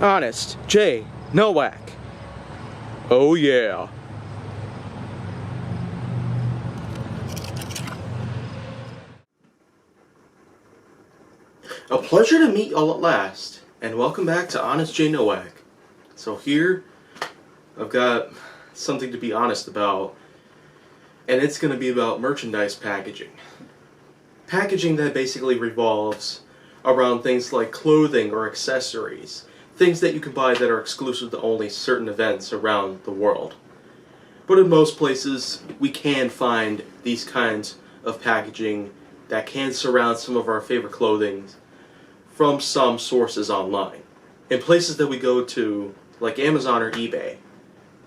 Honest J. Nowak. Oh yeah. A pleasure to meet y'all at last, and welcome back to Honest J. Nowak. So here, I've got something to be honest about, and it's going to be about merchandise packaging. Packaging that basically revolves around things like clothing or accessories, things that you can buy that are exclusive to only certain events around the world. But in most places, we can find these kinds of packaging that can surround some of our favorite clothing from some sources online. In places that we go to, like Amazon or eBay,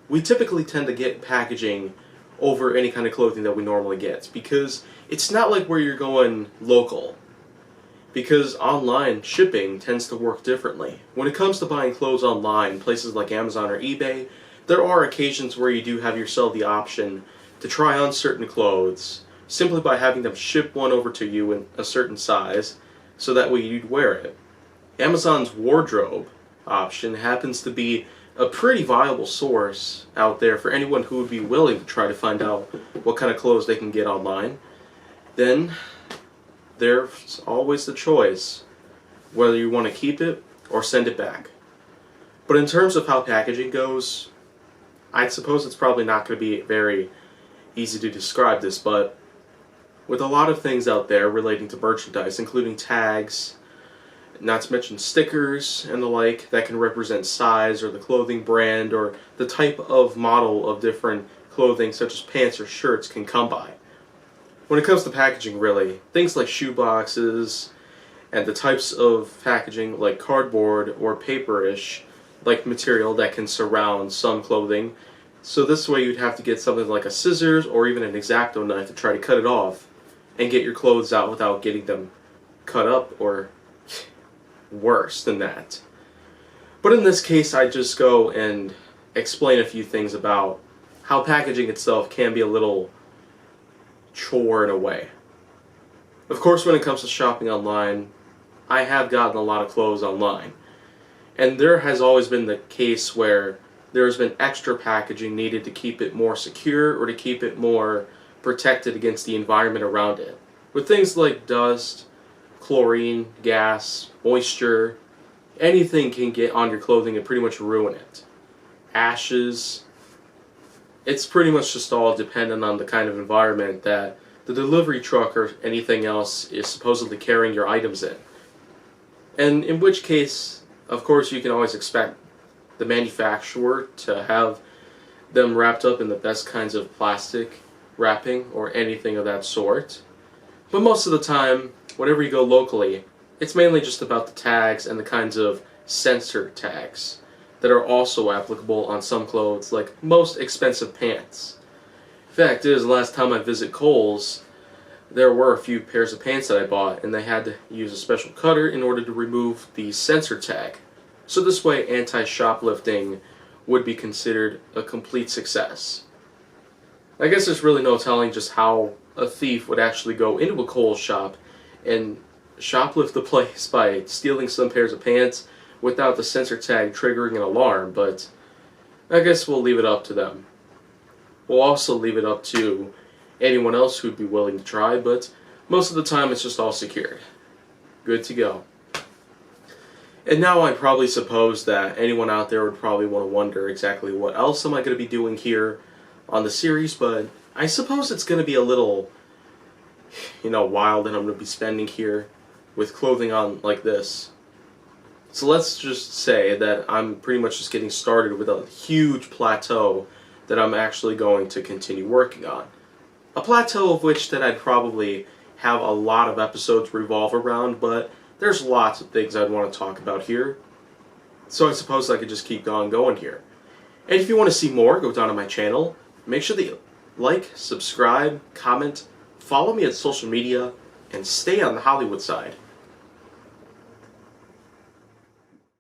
we typically tend to get packaging over any kind of clothing that we normally get, because it's not like where you're going local. Because online shipping tends to work differently. When it comes to buying clothes online, places like Amazon or eBay, there are occasions where you do have yourself the option to try on certain clothes simply by having them ship one over to you in a certain size, so that way you'd wear it. Amazon's wardrobe option happens to be a pretty viable source out there for anyone who would be willing to try to find out what kind of clothes they can get online. Then there's always the choice whether you want to keep it or send it back. But in terms of how packaging goes, I suppose it's probably not going to be very easy to describe this, but with a lot of things out there relating to merchandise, including tags, not to mention stickers and the like that can represent size or the clothing brand or the type of model of different clothing such as pants or shirts can come by. When it comes to packaging, really, things like shoe boxes and the types of packaging like cardboard or paperish like material that can surround some clothing. So this way you'd have to get something like a scissors or even an X-Acto knife to try to cut it off and get your clothes out without getting them cut up or worse than that. But in this case, I just go and explain a few things about how packaging itself can be a little chore in a way. Of course, when it comes to shopping online, I have gotten a lot of clothes online. And there has always been the case where there's been extra packaging needed to keep it more secure or to keep it more protected against the environment around it. With things like dust, chlorine, gas, moisture, anything can get on your clothing and pretty much ruin it. Ashes. It's pretty much just all dependent on the kind of environment that the delivery truck or anything else is supposedly carrying your items in. And in which case, of course, you can always expect the manufacturer to have them wrapped up in the best kinds of plastic wrapping or anything of that sort. But most of the time, whenever you go locally, it's mainly just about the tags and the kinds of sensor tags that are also applicable on some clothes, like most expensive pants. Fact is, last time I visited Kohl's, there were a few pairs of pants that I bought, and they had to use a special cutter in order to remove the sensor tag. So this way, anti-shoplifting would be considered a complete success. I guess there's really no telling just how a thief would actually go into a Kohl's shop and shoplift the place by stealing some pairs of pants without the sensor tag triggering an alarm, but I guess we'll leave it up to them. We'll also leave it up to anyone else who'd be willing to try, but most of the time it's just all secured. Good to go. And now I probably suppose that anyone out there would probably want to wonder exactly what else am I going to be doing here on the series, but I suppose it's going to be a little, wild that I'm going to be spending here with clothing on like this. So let's just say that I'm pretty much just getting started with a huge plateau that I'm actually going to continue working on. A plateau of which that I'd probably have a lot of episodes revolve around, but there's lots of things I'd want to talk about here. So I suppose I could just keep on going here. And if you want to see more, go down to my channel. Make sure that you like, subscribe, comment, follow me on social media, and stay on the Hollywood side.